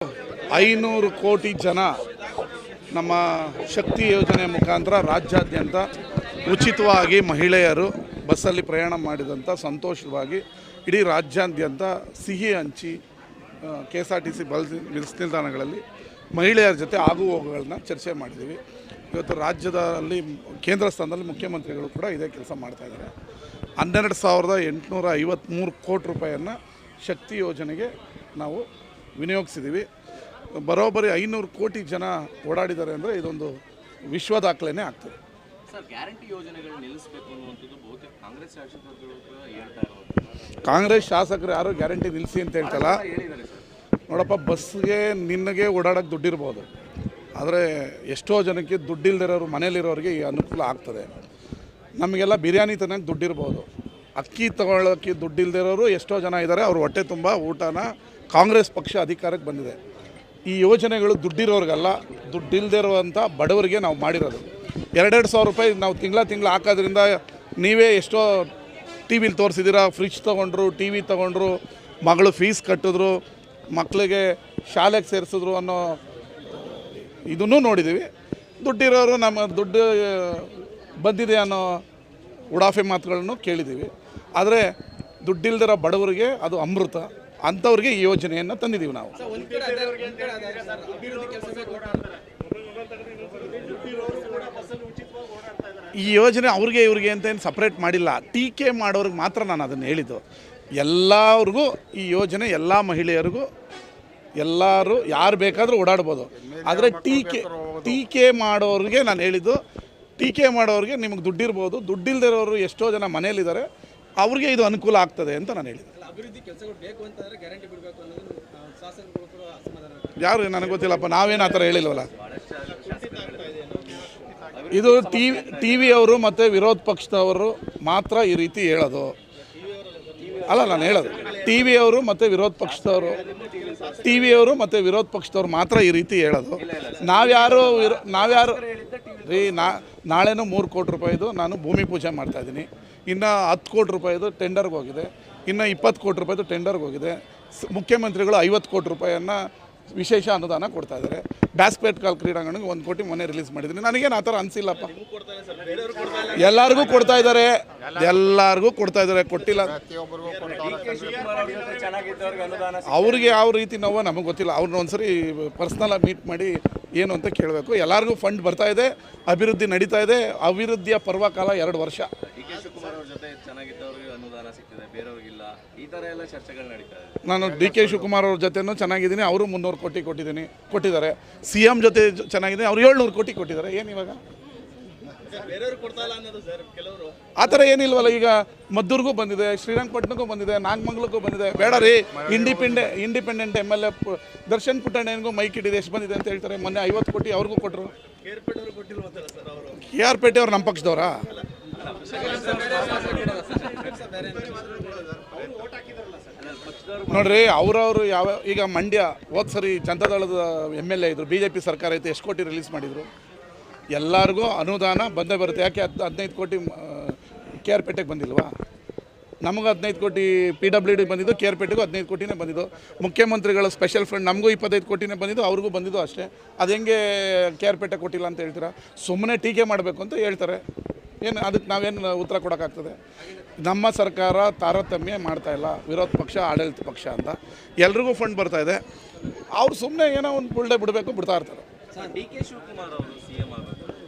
500 ಕೋಟಿ ಜನ ನಮ್ಮ ಶಕ್ತಿ ಯೋಜನೆ ಮುಖಾಂತರ ರಾಜ್ಯಾದ್ಯಂತ ಉಚಿತವಾಗಿ ಮಹಿಳೆಯರು ಬಸ್ಸಲ್ಲಿ ಪ್ರಯಾಣ ಮಾಡಿದಂಥ ಸಂತೋಷವಾಗಿ ಇಡೀ ರಾಜ್ಯಾದ್ಯಂತ ಸಿಹಿ ಹಂಚಿ KSRTC ಬಸ್ ನಿಲ್ದಾಣಗಳಲ್ಲಿ ಮಹಿಳೆಯರ ಜೊತೆ ಆಗುಹೋಗುಗಳನ್ನ ಚರ್ಚೆ ಮಾಡಿದ್ದೀವಿ. ಇವತ್ತು ರಾಜ್ಯದಲ್ಲಿ ಕೇಂದ್ರ ಸ್ಥಾನದಲ್ಲಿ ಮುಖ್ಯಮಂತ್ರಿಗಳು ಕೂಡ ಇದೇ ಕೆಲಸ ಮಾಡ್ತಾಯಿದ್ದಾರೆ. 12,853 ಕೋಟಿ ರೂಪಾಯಿಯನ್ನು ಶಕ್ತಿ ಯೋಜನೆಗೆ ನಾವು ವಿನಿಯೋಗಿಸಿದ್ದೀವಿ. ಬರೋಬ್ಬರಿ 500 ಕೋಟಿ ಜನ ಓಡಾಡಿದ್ದಾರೆ ಅಂದರೆ ಇದೊಂದು ವಿಶ್ವ ದಾಖಲೆನೇ ಆಗ್ತದೆ. ಸರ್, ಗ್ಯಾರಂಟಿ ಯೋಜನೆಗಳು ನಿಲ್ಲಿಸಬೇಕು ಅನ್ನುವಂಥದ್ದು ಬಹುತೇಕ ಕಾಂಗ್ರೆಸ್ ಶಾಸಕರು ಹೇಳ್ತಾ ಇರೋದು. ಕಾಂಗ್ರೆಸ್ ಶಾಸಕರು ಯಾರು ಗ್ಯಾರಂಟಿ ನಿಲ್ಲಿಸಿ ಅಂತ ಹೇಳ್ತಲ್ಲ. ನೋಡಪ್ಪ, ಬಸ್ಗೆ ನಿನಗೆ ಓಡಾಡೋಕ್ಕೆ ದುಡ್ಡಿರ್ಬೋದು, ಆದರೆ ಎಷ್ಟೋ ಜನಕ್ಕೆ ದುಡ್ಡಿಲ್ದಿರೋರು ಮನೇಲಿರೋರಿಗೆ ಈ ಅನುಕೂಲ ಆಗ್ತದೆ. ನಮಗೆಲ್ಲ ಬಿರಿಯಾನಿ ತಿನ್ನೋಕ್ಕೆ ದುಡ್ಡಿರ್ಬೋದು, ಅಕ್ಕಿ ತಗೊಳ್ಳೋಕ್ಕೆ ದುಡ್ಡಿಲ್ದಿರೋರು ಎಷ್ಟೋ ಜನ ಇದ್ದಾರೆ. ಅವ್ರ ಹೊಟ್ಟೆ ತುಂಬ ಊಟನ ಕಾಂಗ್ರೆಸ್ ಪಕ್ಷ ಅಧಿಕಾರಕ್ಕೆ ಬಂದಿದೆ. ಈ ಯೋಜನೆಗಳು ದುಡ್ಡಿರೋರಿಗಲ್ಲ, ದುಡ್ಡಿಲ್ದಿರುವಂಥ ಬಡವರಿಗೆ ನಾವು ಮಾಡಿರೋದು. 2,000 ರೂಪಾಯಿ ನಾವು ತಿಂಗಳ ಹಾಕೋದ್ರಿಂದ ನೀವೇ ಎಷ್ಟೋ ಟಿ ವಿಲಿ ತೋರಿಸಿದ್ದೀರಾ. ಫ್ರಿಜ್ ತೊಗೊಂಡ್ರು, ಟಿ ವಿ ತೊಗೊಂಡ್ರು, ಮಗಳು ಫೀಸ್ ಕಟ್ಟಿದ್ರು, ಮಕ್ಕಳಿಗೆ ಶಾಲೆಗೆ ಸೇರಿಸಿದ್ರು ಅನ್ನೋ ಇದನ್ನು ನೋಡಿದ್ದೀವಿ. ದುಡ್ಡಿರೋರು ನಮ್ಮ ದುಡ್ಡು ಬಂದಿದೆ ಅನ್ನೋ ಉಡಾಫೆ ಮಾತುಗಳನ್ನು ಕೇಳಿದ್ದೀವಿ. ಆದರೆ ದುಡ್ಡಿಲ್ದಿರೋ ಬಡವರಿಗೆ ಅದು ಅಮೃತ. ಅಂಥವ್ರಿಗೆ ಈ ಯೋಜನೆಯನ್ನು ತಂದಿದ್ದೀವಿ ನಾವು. ಈ ಯೋಜನೆ ಅವ್ರಿಗೆ ಇವ್ರಿಗೆ ಅಂತ ಏನು ಸಪ್ರೇಟ್ ಮಾಡಿಲ್ಲ. ಟೀಕೆ ಮಾಡೋರಿಗೆ ಮಾತ್ರ ನಾನು ಅದನ್ನು ಹೇಳಿದ್ದು. ಎಲ್ಲರಿಗೂ ಈ ಯೋಜನೆ, ಎಲ್ಲ ಮಹಿಳೆಯರಿಗೂ, ಎಲ್ಲರೂ ಯಾರು ಬೇಕಾದರೂ ಓಡಾಡ್ಬೋದು. ಆದರೆ ಟೀಕೆ ಮಾಡೋರಿಗೆ ನಾನು ಹೇಳಿದ್ದು, ಟೀಕೆ ಮಾಡೋರಿಗೆ ನಿಮಗೆ ದುಡ್ಡಿರ್ಬೋದು, ದುಡ್ಡಿಲ್ದಿರೋರು ಎಷ್ಟೋ ಜನ ಮನೇಲಿದ್ದಾರೆ, ಅವ್ರಿಗೆ ಇದು ಅನುಕೂಲ ಆಗ್ತದೆ ಅಂತ ನಾನು ಹೇಳಿದ್ದೆ. ಅಭಿವೃದ್ಧಿ ಕೆಲಸಗಳು ಬೇಕು ಅಂತಂದರೆ ಗ್ಯಾರಂಟಿ ಬಿಡಬೇಕು ಅನ್ನೋದು ಶಾಸಕರು ಕೂಡ ಅಸಮಾಧಾನ. ಯಾರು ನನಗೆ ಗೊತ್ತಿಲ್ಲಪ್ಪ, ನಾವೇನು ಆ ಥರ ಹೇಳಿಲ್ವಲ್ಲ. ಇದು ಟಿ ವಿಯವರು ಮತ್ತು ವಿರೋಧ ಪಕ್ಷದವರು ಮಾತ್ರ ಈ ರೀತಿ ಹೇಳೋದು. ಅಲ್ಲ, ನಾನು ಹೇಳೋದು ಟಿ ವಿಯವರು ಮತ್ತು ವಿರೋಧ ಪಕ್ಷದವರು ಮಾತ್ರ ಈ ರೀತಿ ಹೇಳೋದು. ನಾವ್ಯಾರು ರೀ, ನಾಳೆನೂ 3 ಕೋಟಿ ರೂಪಾಯಿದು ನಾನು ಭೂಮಿ ಪೂಜೆ ಮಾಡ್ತಾಯಿದ್ದೀನಿ. ಇನ್ನು 10 ಕೋಟಿ ರೂಪಾಯಿದು ಟೆಂಡರ್ಗೆ ಹೋಗಿದೆ, ಇನ್ನು 20 ಕೋಟಿ ರೂಪಾಯಿದು ಟೆಂಡರ್ಗೆ ಹೋಗಿದೆ. ಮುಖ್ಯಮಂತ್ರಿಗಳು 50 ಕೋಟಿ ರೂಪಾಯಿಯನ್ನು ವಿಶೇಷ ಅನುದಾನ ಕೊಡ್ತಾಯಿದ್ದಾರೆ. ಬ್ಯಾಸ್ಕೆಟ್ ಕಾಲ್ ಕ್ರೀಡಾಂಗಣಕ್ಕೆ 1 ಕೋಟಿ ಮೊನ್ನೆ ರಿಲೀಸ್ ಮಾಡಿದ್ದೀನಿ. ನನಗೇನು ಆ ಥರ ಅನಿಸಿಲ್ಲಪ್ಪ. ಎಲ್ಲರಿಗೂ ಕೊಡ್ತಾ ಇದ್ದಾರೆ, ಕೊಟ್ಟಿಲ್ಲ. ಅವ್ರಿಗೆ ಯಾವ ರೀತಿ ನೋವೋ ನಮಗೆ ಗೊತ್ತಿಲ್ಲ. ಅವ್ರನ್ನ ಒಂದ್ಸರಿ ಪರ್ಸ್ನಲಾಗಿ ಮೀಟ್ ಮಾಡಿ ಏನು ಅಂತ ಕೇಳಬೇಕು. ಎಲ್ಲರಿಗೂ ಫಂಡ್ ಬರ್ತಾ ಇದೆ, ಅಭಿವೃದ್ಧಿ ನಡೀತಾ ಇದೆ. ಅಭಿವೃದ್ಧಿಯ ಪರ್ವಕಾಲ 2 ವರ್ಷ. ನಾನು DK ಶಿವಕುಮಾರ್ ಅವ್ರ ಜೊತೆನೂ ಚೆನ್ನಾಗಿದ್ದೀನಿ. ಅವರು 300 ಕೋಟಿ ಕೊಟ್ಟಿದ್ದಾರೆ. CM ಜೊತೆ ಚೆನ್ನಾಗಿದೆ, ಅವರು 700 ಕೋಟಿ ಕೊಟ್ಟಿದ್ದಾರೆ. ಏನು ಇವಾಗ ಆ ಥರ ಏನಿಲ್ವಲ್ಲ. ಈಗ ಮದ್ದೂರಿಗೂ ಬಂದಿದೆ, ಶ್ರೀರಂಗಪಟ್ಟಣಕ್ಕೂ ಬಂದಿದೆ, ನಾಗಮಂಗಲಕ್ಕೂ ಬಂದಿದೆ. ಬೇಡ ರೀ, ಇಂಡಿಪೆಂಡೆಂಟ್ MLA ದರ್ಶನ್ ಪುಟ್ಟಣ್ಣನಿಗೂ ಮೈಕ್ ಹಿಡಿದು ಎಷ್ಟು ಬಂದಿದೆ ಅಂತ ಹೇಳ್ತಾರೆ. ಮೊನ್ನೆ 50 ಕೋಟಿ ಅವ್ರಿಗೂ ಕೊಟ್ಟರು. KR ಪೇಟೆ ಅವ್ರು ನಮ್ಮ ಪಕ್ಷದವರಾ? ನೋಡ್ರಿ, ಅವರವರು ಈಗ ಮಂಡ್ಯ ಹೋದ್ ಸರಿ ಜನತಾದಳದ MLA ಇದ್ರು, BJP ಸರ್ಕಾರ ಇತ್ತು, ಎಷ್ಟು ಕೋಟಿ ರಿಲೀಸ್ ಮಾಡಿದರು. ಎಲ್ಲರಿಗೂ ಅನುದಾನ ಬಂದೇ ಬರುತ್ತೆ. ಯಾಕೆ 15 ಕೋಟಿ KR ಪೇಟೆಗೆ ಬಂದಿಲ್ವಾ? ನಮಗೂ 15 ಕೋಟಿ PWD ಬಂದಿದ್ದು, KR ಪೇಟೆಗೂ 15 ಕೋಟಿನೇ ಬಂದಿದ್ದು. ಮುಖ್ಯಮಂತ್ರಿಗಳ ಸ್ಪೆಷಲ್ ಫಂಡ್ ನಮಗೂ 25 ಕೋಟಿನೇ ಬಂದಿದ್ದು, ಅವ್ರಿಗೂ ಬಂದಿದ್ದು ಅಷ್ಟೇ. ಅದು ಹೆಂಗೆ KR ಪೇಟೆ ಕೊಟ್ಟಿಲ್ಲ ಅಂತ ಹೇಳ್ತೀರಾ? ಸುಮ್ಮನೆ ಟೀಕೆ ಮಾಡಬೇಕು ಅಂತ ಹೇಳ್ತಾರೆ. ಏನು ಅದಕ್ಕೆ ನಾವೇನು ಉತ್ತರ ಕೊಡೋಕ್ಕಾಗ್ತದೆ? ನಮ್ಮ ಸರ್ಕಾರ ತಾರತಮ್ಯ ಮಾಡ್ತಾಯಿಲ್ಲ, ವಿರೋಧ ಪಕ್ಷ ಆಡಳಿತ ಪಕ್ಷ ಅಂತ. ಎಲ್ರಿಗೂ ಫಂಡ್ ಬರ್ತಾಯಿದೆ. ಅವ್ರು ಸುಮ್ಮನೆ ಏನೋ ಒಂದು ಬುಳ್ಳೆ ಬಿಡಬೇಕು, ಬಿಡ್ತಾ ಇರ್ತಾರೆ.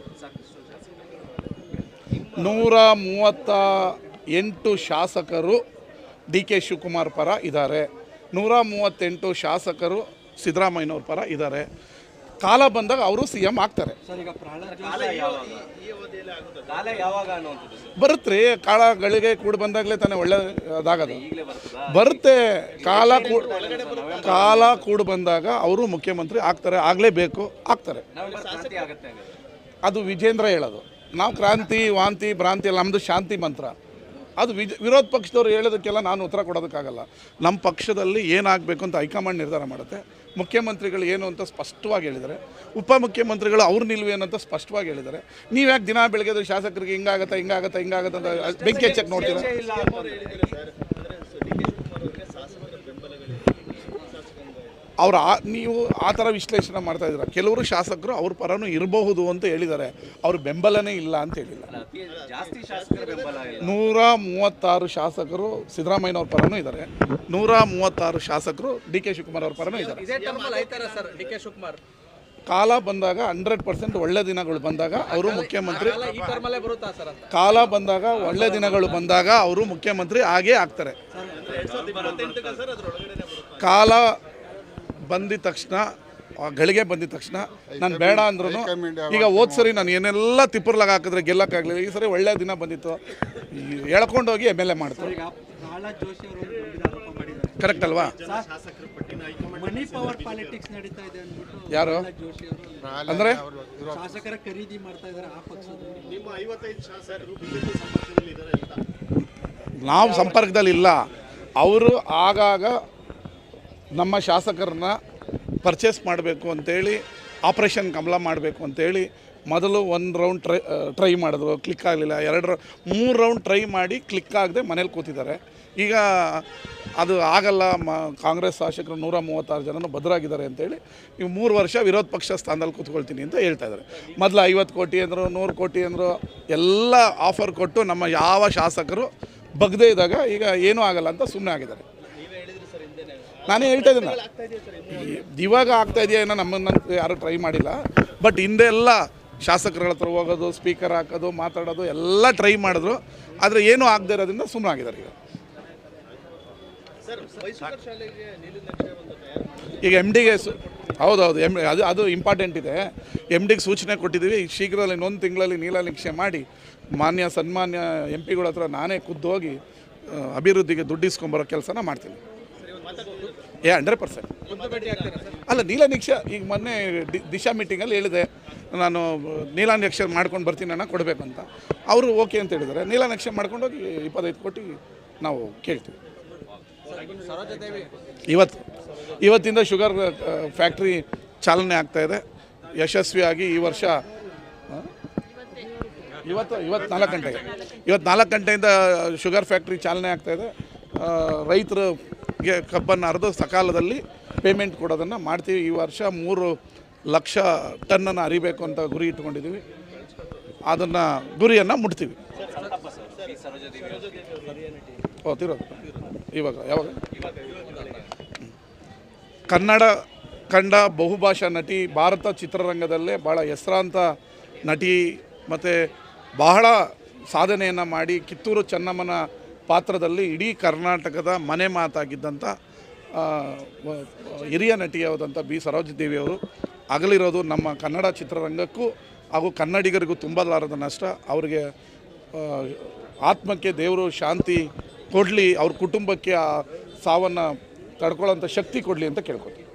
138 ಶಾಸಕರು DK ಶಿವಕುಮಾರ್ ಪರ ಇದ್ದಾರೆ. 138 ಶಾಸಕರು ಸಿದ್ದರಾಮಯ್ಯನವ್ರ ಪರ ಇದ್ದಾರೆ. ಕಾಲ ಬಂದಾಗ ಅವರು CM ಆಗ್ತಾರೆ. ಬರುತ್ತೆ ಕಾಲಗಳಿಗೆ ಕೂಡ ಬಂದಾಗಲೇ ತಾನೇ ಒಳ್ಳೆಯದಾಗೋದು. ಬರುತ್ತೆ ಕಾಲ ಕೂಡ ಬಂದಾಗ ಅವರು ಮುಖ್ಯಮಂತ್ರಿ ಆಗ್ತಾರೆ. ಆಗಲೇಬೇಕು, ಆಗ್ತಾರೆ. ಅದು ವಿಜೇಂದ್ರ ಹೇಳೋದು. ನಾವು ಕ್ರಾಂತಿ ವಾಂತಿ ಭ್ರಾಂತಿ ಅಲ್ಲ, ನಮ್ಮದು ಶಾಂತಿ ಮಂತ್ರ. ಅದು ವಿರೋಧ ಪಕ್ಷದವ್ರು ಹೇಳೋದಕ್ಕೆಲ್ಲ ನಾನು ಉತ್ತರ ಕೊಡೋದಕ್ಕಾಗಲ್ಲ. ನಮ್ಮ ಪಕ್ಷದಲ್ಲಿ ಏನಾಗಬೇಕು ಅಂತ ಹೈಕಮಾಂಡ್ ನಿರ್ಧಾರ ಮಾಡುತ್ತೆ. ಮುಖ್ಯಮಂತ್ರಿಗಳು ಏನು ಅಂತ ಸ್ಪಷ್ಟವಾಗಿ ಹೇಳಿದ್ದಾರೆ. ಉಪಮುಖ್ಯಮಂತ್ರಿಗಳು ಅವ್ರ ನಿಲುವೇನು ಅಂತ ಸ್ಪಷ್ಟವಾಗಿ ಹೇಳಿದ್ದಾರೆ. ನೀವು ಯಾಕೆ ದಿನ ಬೆಳಗ್ಗೆ ಶಾಸಕರಿಗೆ ಹಿಂಗಾಗತ್ತೆ ಅಂತ ಬೆಂಕಿ ಹಚ್ಚಕ್ಕೆ ನೋಡ್ತೀರಾ? ಅವ್ರು ನೀವು ಆ ಥರ ವಿಶ್ಲೇಷಣೆ ಮಾಡ್ತಾ ಇದ್ದೀರ. ಕೆಲವರು ಶಾಸಕರು ಅವ್ರ ಪರನೂ ಇರಬಹುದು ಅಂತ ಹೇಳಿದ್ದಾರೆ, ಅವ್ರ ಬೆಂಬಲನೇ ಇಲ್ಲ ಅಂತ ಹೇಳಿಲ್ಲ. ಅತಿ ಜಾಸ್ತಿ ಶಾಸಕರ ಬೆಂಬಲ ಇಲ್ಲ. 136 ಶಾಸಕರು ಸಿದ್ದರಾಮಯ್ಯನವ್ರ ಪರನೂ ಇದ್ದಾರೆ, 136 ಶಾಸಕರು ಡಿ ಕೆ ಶಿವಕುಮಾರ್ ಅವ್ರ ಪರನೂ ಇದ್ದಾರೆ. ಇದೇ ಟರ್ಮಲ್ಲಿ ಆಯ್ತಾರ ಸರ್ ಡಿ ಕೆ ಶಿವಕುಮಾರ್? ಕಾಲ ಬಂದಾಗ 100% ಒಳ್ಳೆ ದಿನಗಳು ಬಂದಾಗ ಅವರು ಮುಖ್ಯಮಂತ್ರಿ, ಈ ಟರ್ಮಲ್ಲೇ ಬರುತ್ತಾ ಸರ್ ಅಂತ? ಕಾಲ ಬಂದಾಗ ಒಳ್ಳೆ ದಿನಗಳು ಬಂದಾಗ ಅವರು ಮುಖ್ಯಮಂತ್ರಿ ಆಗೇ ಆಗ್ತಾರೆ. ಕಾಲ ಬಂದಿದ ತಕ್ಷಣ, ಗಳಿಗೆ ಬಂದಿದ ತಕ್ಷಣ ನಾನು ಬೇಡ ಅಂದ್ರೂ, ಈಗ ಹೋದ್ ಸರಿ ನಾನು ಏನೆಲ್ಲ ತಿಪ್ಪರ್ಲಾಗ ಹಾಕಿದ್ರೆ ಗೆಲ್ಲಕ್ಕಾಗಲಿಲ್ಲ, ಈ ಸರಿ ಒಳ್ಳೆ ದಿನ ಬಂದಿತ್ತು, ಹೇಳ್ಕೊಂಡೋಗಿ MLA ಮಾಡ್ತು. ಕರೆಕ್ಟ್ ಅಲ್ವಾ? ಮನಿ ಪವರ್ ಪಾಲಿಟಿಕ್ಸ್ ನಡೀತಾ ಇದೆ ಅಂದ್ಬಿಟ್ಟು ಯಾರು ಜೋಶಿ ಅವರು ಅಂದರೆ ಶಾಸಕರ ಖರೀದಿ ಮಾಡ್ತಾ ಇದ್ದಾರೆ ಆ ಪಕ್ಷದವರು. ನಿಮ್ಮ 55 ಶಾಸಕರು ಬಿಜೆಪಿ ಸಂಪರ್ಕದಲ್ಲಿ ಇದ್ದಾರೆ ಅಂತ. ನಾವು ಸಂಪರ್ಕದಲ್ಲಿ ಇಲ್ಲ. ಅವರು ಆಗಾಗ ನಮ್ಮ ಶಾಸಕರನ್ನ ಪರ್ಚೇಸ್ ಮಾಡಬೇಕು ಅಂತೇಳಿ, ಆಪ್ರೇಷನ್ ಕಮಲ ಮಾಡಬೇಕು ಅಂತೇಳಿ ಮೊದಲು 1 ರೌಂಡ್ ಟ್ರೈ ಮಾಡಿದ್ರು, ಕ್ಲಿಕ್ ಆಗಲಿಲ್ಲ. 3 ರೌಂಡ್ ಟ್ರೈ ಮಾಡಿ ಕ್ಲಿಕ್ ಆಗದೆ ಮನೇಲಿ ಕೂತಿದ್ದಾರೆ. ಈಗ ಅದು ಆಗಲ್ಲ, ಕಾಂಗ್ರೆಸ್ ಶಾಸಕರು 136 ಜನನು ಭದ್ರಾಗಿದ್ದಾರೆ ಅಂತೇಳಿ ನೀವು 3 ವರ್ಷ ವಿರೋಧ ಪಕ್ಷ ಸ್ಥಾನದಲ್ಲಿ ಕೂತ್ಕೊಳ್ತೀನಿ ಅಂತ ಹೇಳ್ತಾ ಇದ್ದಾರೆ. ಮೊದಲು 50 ಕೋಟಿ ಅಂದರು, 100 ಕೋಟಿ ಅಂದರು, ಎಲ್ಲ ಆಫರ್ ಕೊಟ್ಟು ನಮ್ಮ ಯಾವ ಶಾಸಕರು ಬಗ್ದೇ ಇದ್ದಾಗ ಈಗ ಏನೂ ಆಗಲ್ಲ ಅಂತ ಸುಮ್ಮನೆ ಆಗಿದ್ದಾರೆ. ನಾನೇ ಹೇಳ್ತಾ ಇದ್ದೀನಿ, ಇವಾಗ ಆಗ್ತಾ ಇದೆಯಾ ಏನೋ, ನಮ್ಮನ್ನು ಯಾರೂ ಟ್ರೈ ಮಾಡಿಲ್ಲ. ಬಟ್ ಹಿಂದೆ ಎಲ್ಲ ಶಾಸಕರುಗಳ ಹತ್ರ ಹೋಗೋದು, ಸ್ಪೀಕರ್ ಹಾಕೋದು, ಮಾತಾಡೋದು ಎಲ್ಲ ಟ್ರೈ ಮಾಡಿದ್ರು, ಆದರೆ ಏನೂ ಆಗದೆ ಇರೋದ್ರಿಂದ ಸುಮ್ಮನೆ ಆಗಿದ್ದಾರೆ. ಈಗ MDಗೆ ಹೌದೌದು, ಅದು ಇಂಪಾರ್ಟೆಂಟ್ ಇದೆ. MDಗೆ ಸೂಚನೆ ಕೊಟ್ಟಿದ್ದೀವಿ, ಶೀಘ್ರದಲ್ಲಿ 1 ತಿಂಗಳಲ್ಲಿ ನೀಲನಕ್ಷೆ ಮಾಡಿ ಸನ್ಮಾನ್ಯ MP ಗಳ ಹತ್ರ ನಾನೇ ಖುದ್ದು ಹೋಗಿ ಅಭಿವೃದ್ಧಿಗೆ ದುಡ್ಡು ಇಸ್ಕೊಂಬರೋ ಕೆಲಸನ ಮಾಡ್ತೀನಿ. 100%. ಅಲ್ಲ, ನೀಲನಕ್ಷೆ ಈಗ ಮೊನ್ನೆ ದಿಶಾ ಮೀಟಿಂಗಲ್ಲಿ ಹೇಳಿದೆ, ನಾನು ನೀಲನಕ್ಷೆ ಮಾಡ್ಕೊಂಡು ಬರ್ತೀನಿ ಅಣ್ಣ ಕೊಡಬೇಕು ಅಂತ. ಅವರು ಓಕೆ ಅಂತ ಹೇಳಿದ್ದಾರೆ. ನೀಲನಕ್ಷೆ ಮಾಡ್ಕೊಂಡೋಗಿ 25 ಕೋಟಿ ನಾವು ಕೇಳ್ತೀವಿ. ಇವತ್ತಿಂದ ಶುಗರ್ ಫ್ಯಾಕ್ಟ್ರಿ ಚಾಲನೆ ಆಗ್ತಾಯಿದೆ ಯಶಸ್ವಿಯಾಗಿ. ಈ ವರ್ಷ ಇವತ್ತು 4 ಗಂಟೆಯಿಂದ ಶುಗರ್ ಫ್ಯಾಕ್ಟ್ರಿ ಚಾಲನೆ ಆಗ್ತಾಯಿದೆ. ರೈತರಿಗೆ ಕಬ್ಬನ್ನು ಹರಿದು ಸಕಾಲದಲ್ಲಿ ಪೇಮೆಂಟ್ ಕೊಡೋದನ್ನು ಮಾಡ್ತೀವಿ. ಈ ವರ್ಷ 3 ಲಕ್ಷ ಟನ್ನನ್ನು ಹರಿಬೇಕು ಅಂತ ಗುರಿ ಇಟ್ಕೊಂಡಿದ್ದೀವಿ. ಅದನ್ನು ಗುರಿಯನ್ನು ಮುಟ್ತೀವಿ. ತಿರೋದು ಇವಾಗ ಯಾವಾಗ ಕನ್ನಡ ಕಂಡ ಬಹುಭಾಷಾ ನಟಿ, ಭಾರತ ಚಿತ್ರರಂಗದಲ್ಲೇ ಭಾಳ ಹೆಸರಾಂತ ನಟಿ, ಮತ್ತು ಬಹಳ ಸಾಧನೆಯನ್ನು ಮಾಡಿ ಕಿತ್ತೂರು ಚೆನ್ನಮ್ಮನ ಪಾತ್ರದಲ್ಲಿ ಇಡೀ ಕರ್ನಾಟಕದ ಮನೆ ಮಾತಾಗಿದ್ದಂಥ ಹಿರಿಯ ನಟಿಯಾದಂಥ ಬಿ ಸರೋಜಾದೇವಿಯವರು ಅಗಲಿರೋದು ನಮ್ಮ ಕನ್ನಡ ಚಿತ್ರರಂಗಕ್ಕೂ ಹಾಗೂ ಕನ್ನಡಿಗರಿಗೂ ತುಂಬಲಾರದ ನಷ್ಟ. ಅವರಿಗೆ ಆತ್ಮಕ್ಕೆ ದೇವರು ಶಾಂತಿ ಕೊಡಲಿ, ಅವ್ರ ಕುಟುಂಬಕ್ಕೆ ಆ ಸಾವನ್ನು ತಡ್ಕೊಳ್ಳೋಂಥ ಶಕ್ತಿ ಕೊಡಲಿ ಅಂತ ಕೇಳ್ಕೊತೀನಿ.